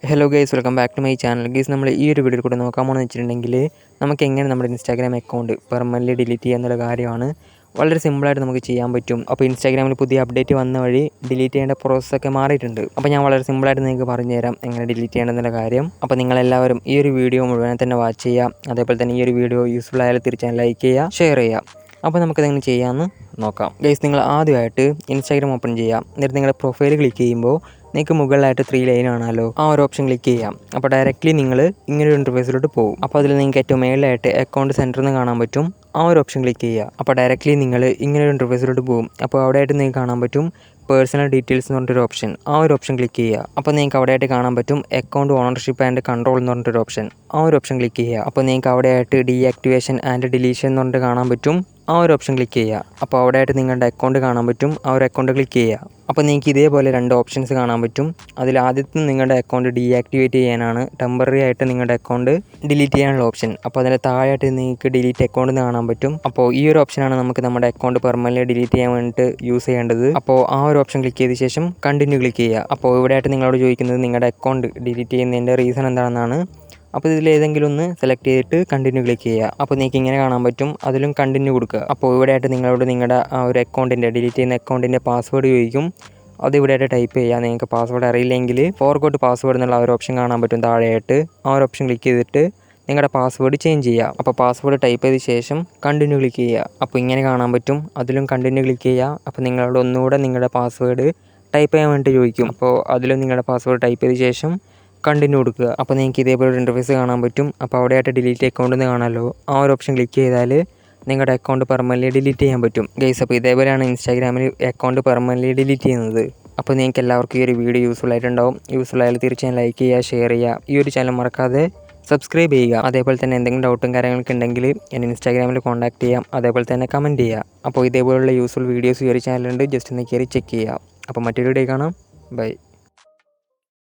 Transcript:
Hello guys, welcome back to my channel. Guys, നമ്മൾ ഈ ഒരു വീഡിയോയിൽ കൂടെ നോക്കാൻ പോകുന്നത് വെച്ചിട്ടുണ്ടെങ്കിൽ നമുക്ക് എങ്ങനെ നമ്മുടെ ഇൻസ്റ്റാഗ്രാം അക്കൗണ്ട് പെർമനൻ്റ്ലി ഡിലീറ്റ് ചെയ്യുക എന്നുള്ള കാര്യമാണ്. വളരെ സിമ്പിളായിട്ട് നമുക്ക് ചെയ്യാൻ പറ്റും. അപ്പോൾ ഇൻസ്റ്റാഗ്രാമിൽ പുതിയ അപ്ഡേറ്റ് വന്ന വഴി ഡിലീറ്റ് ചെയ്യേണ്ട പ്രോസസ്സൊക്കെ മാറിയിട്ടുണ്ട്. അപ്പോൾ ഞാൻ വളരെ സിമ്പിളായിട്ട് നിങ്ങൾക്ക് പറഞ്ഞു തരാം എങ്ങനെ ഡിലീറ്റ് ചെയ്യണമെന്നുള്ള കാര്യം. അപ്പോൾ നിങ്ങളെല്ലാവരും ഈ ഒരു വീഡിയോ മുഴുവൻ തന്നെ വാച്ച് ചെയ്യുക. അതേപോലെ തന്നെ ഈ ഒരു വീഡിയോ യൂസ്ഫുൾ ആയാലും തീർച്ചയായും ലൈക്ക് ചെയ്യുക, ഷെയർ ചെയ്യുക. അപ്പോൾ നമുക്കതെങ്ങനെ ചെയ്യാമെന്ന് നോക്കാം. ഗൈസ്, നിങ്ങൾ ആദ്യമായിട്ട് ഇൻസ്റ്റാഗ്രാം ഓപ്പൺ ചെയ്യാം. എന്നിട്ട് നിങ്ങളുടെ പ്രൊഫൈൽ ക്ലിക്ക് ചെയ്യുമ്പോൾ നിങ്ങൾക്ക് മുകളിലായിട്ട് 3 ലൈൻ ആണല്ലോ, ആ ഒരു ഓപ്ഷൻ ക്ലിക്ക് ചെയ്യാം. അപ്പോൾ ഡയറക്റ്റ്ലി നിങ്ങൾ ഇങ്ങനൊരു ഇൻ്റർഫേസിലോട്ട് പോകും. അപ്പോൾ അതിൽ നിങ്ങൾക്ക് ഏറ്റവും മേളിലായിട്ട് അക്കൗണ്ട് സെൻറ്റർ എന്ന് കാണാൻ പറ്റും, ആ ഒരു ഓപ്ഷൻ ക്ലിക്ക് ചെയ്യുക. അപ്പോൾ ഡയറക്റ്റ്ലി നിങ്ങൾ ഇങ്ങനൊരു ഇൻ്റർഫേസിലോട്ട് പോകും. അപ്പോൾ അവിടെയായിട്ട് നിങ്ങൾക്ക് കാണാൻ പറ്റും പേഴ്സണൽ ഡീറ്റെയിൽസ് എന്ന് പറഞ്ഞിട്ടൊരു ഓപ്ഷൻ, ആ ഒരു ഓപ്ഷൻ ക്ലിക്ക് ചെയ്യുക. അപ്പോൾ നിങ്ങൾക്ക് അവിടെയായിട്ട് കാണാൻ പറ്റും അക്കൗണ്ട് ഓണർഷിപ്പ് ആൻഡ് കൺട്രോൾ എന്ന് പറഞ്ഞിട്ടൊരു ഓപ്ഷൻ, ആ ഒരു ഓപ്ഷൻ ക്ലിക്ക് ചെയ്യുക. അപ്പോൾ നിങ്ങൾക്ക് അവിടെയായിട്ട് ഡീആക്ടിവേഷൻ ആൻഡ് ഡിലീഷൻ എന്ന് പറഞ്ഞിട്ട് കാണാൻ പറ്റും, ആ ഒരു ഓപ്ഷൻ ക്ലിക്ക് ചെയ്യുക. അപ്പോൾ അവിടെയായിട്ട് നിങ്ങളുടെ അക്കൗണ്ട് കാണാൻ പറ്റും, ആ ഒരു അക്കൗണ്ട് ക്ലിക്ക് ചെയ്യുക. അപ്പോൾ നിങ്ങൾക്ക് ഇതേപോലെ 2 ഓപ്ഷൻസ് കാണാൻ പറ്റും. അതിൽ ആദ്യത്തെ നിങ്ങളുടെ അക്കൗണ്ട് ഡീആക്ടിവേറ്റ് ചെയ്യാനാണ്, ടെമ്പററി ആയിട്ട് നിങ്ങളുടെ അക്കൗണ്ട് ഡിലീറ്റ് ചെയ്യാനുള്ള ഓപ്ഷൻ. അപ്പോൾ അതിൻ്റെ താഴെയായിട്ട് നിങ്ങൾക്ക് ഡിലീറ്റ് അക്കൗണ്ട് എന്ന് കാണാൻ പറ്റും. അപ്പോൾ ഈ ഒരു ഓപ്ഷനാണ് നമുക്ക് നമ്മുടെ അക്കൗണ്ട് പെർമനൻ്റ്ലി ഡിലീറ്റ് ചെയ്യാൻ വേണ്ടിയിട്ട് യൂസ് ചെയ്യേണ്ടത്. അപ്പോൾ ആ ഒരു ഓപ്ഷൻ ക്ലിക്ക് ചെയ്ത ശേഷം കണ്ടിന്യൂ ക്ലിക്ക് ചെയ്യുക. അപ്പോൾ ഇവിടെയായിട്ട് നിങ്ങളോട് ചോദിക്കുന്നത് നിങ്ങളുടെ അക്കൗണ്ട് ഡിലീറ്റ് ചെയ്യുന്നതിൻ്റെ റീസൺ എന്താണെന്നാണ്. അപ്പോൾ ഇതിലേതെങ്കിലും ഒന്ന് സെലക്ട് ചെയ്തിട്ട് കണ്ടിന്യൂ ക്ലിക്ക് ചെയ്യുക. അപ്പോൾ നിങ്ങൾക്ക് ഇങ്ങനെ കാണാൻ പറ്റും, അതിലും കണ്ടിന്യൂ കൊടുക്കുക. അപ്പോൾ ഇവിടെയായിട്ട് നിങ്ങളോട് നിങ്ങളുടെ ആ ഒരു അക്കൗണ്ടിൻ്റെ ഡിലീറ്റ് ചെയ്യുന്ന അക്കൗണ്ടിൻ്റെ പാസ്വേഡ് ചോദിക്കും. അത് ഇവിടെയായിട്ട് ടൈപ്പ് ചെയ്യുക. നിങ്ങൾക്ക് പാസ്വേഡ് അറിയില്ലെങ്കിൽ ഫോർഗോട്ട് പാസ്വേഡ് എന്നുള്ള ആ ഒരു ഓപ്ഷൻ കാണാൻ പറ്റും താഴെയായിട്ട്, ആ ഒരു ഓപ്ഷൻ ക്ലിക്ക് ചെയ്തിട്ട് നിങ്ങളുടെ പാസ്വേഡ് ചേഞ്ച് ചെയ്യുക. അപ്പോൾ പാസ്വേഡ് ടൈപ്പ് ചെയ്ത ശേഷം കണ്ടിന്യൂ ക്ലിക്ക് ചെയ്യുക. അപ്പോൾ ഇങ്ങനെ കാണാൻ പറ്റും, അതിലും കണ്ടിന്യൂ ക്ലിക്ക് ചെയ്യുക. അപ്പോൾ നിങ്ങളോട് ഒന്നുകൂടെ നിങ്ങളുടെ പാസ്വേഡ് ടൈപ്പ് ചെയ്യാൻ വേണ്ടി ചോദിക്കും. അപ്പോൾ അതിലും നിങ്ങളുടെ പാസ്വേഡ് ടൈപ്പ് ചെയ്ത ശേഷം കണ്ടിന്യൂ കൊടുക്കുക. അപ്പോൾ നിങ്ങൾക്ക് ഇതേപോലെ ഒരു ഇൻ്റർഫേസ് കാണാൻ പറ്റും. അപ്പോൾ അവിടെയായിട്ട് ഡിലീറ്റ് അക്കൗണ്ട് എന്ന് കാണാമല്ലോ, ആ ഒരു ഓപ്ഷൻ ക്ലിക്ക് ചെയ്താൽ നിങ്ങളുടെ അക്കൗണ്ട് പെർമനൻ്റ്ലി ഡിലീറ്റ് ചെയ്യാൻ പറ്റും. ഗൈസ്, അപ്പോൾ ഇതേപോലെയാണ് ഇൻസ്റ്റാഗ്രാമിൽ അക്കൗണ്ട് പെർമനൻ്റ്ലി ഡിലീറ്റ് ചെയ്യുന്നത്. അപ്പോൾ നിങ്ങൾക്ക് എല്ലാവർക്കും ഈ ഒരു വീഡിയോ യൂസ്ഫുൾ ആയിട്ടുണ്ടാവും. യൂസ്ഫുൾ ആയാലും തീർച്ചയായും ലൈക്ക് ചെയ്യുക, ഷെയർ ചെയ്യുക. ഈ ഒരു ചാനൽ മറക്കാതെ സബ്സ്ക്രൈബ് ചെയ്യുക. അതേപോലെ തന്നെ എന്തെങ്കിലും ഡൗട്ടും കാര്യങ്ങളൊക്കെ ഉണ്ടെങ്കിൽ എന്നെ ഇൻസ്റ്റാഗ്രാമിൽ കോൺടാക്ട് ചെയ്യാം. അതേപോലെ തന്നെ കമൻറ്റ് ചെയ്യുക. അപ്പോൾ ഇതേപോലുള്ള യൂസ്ഫുൾ വീഡിയോസ് ഈ ഒരു ചാനലുണ്ട്, ജസ്റ്റ് ഒന്ന് കയറി ചെക്ക് ചെയ്യുക. അപ്പോൾ മറ്റൊരു വീഡിയോ കാണാം. ബൈ.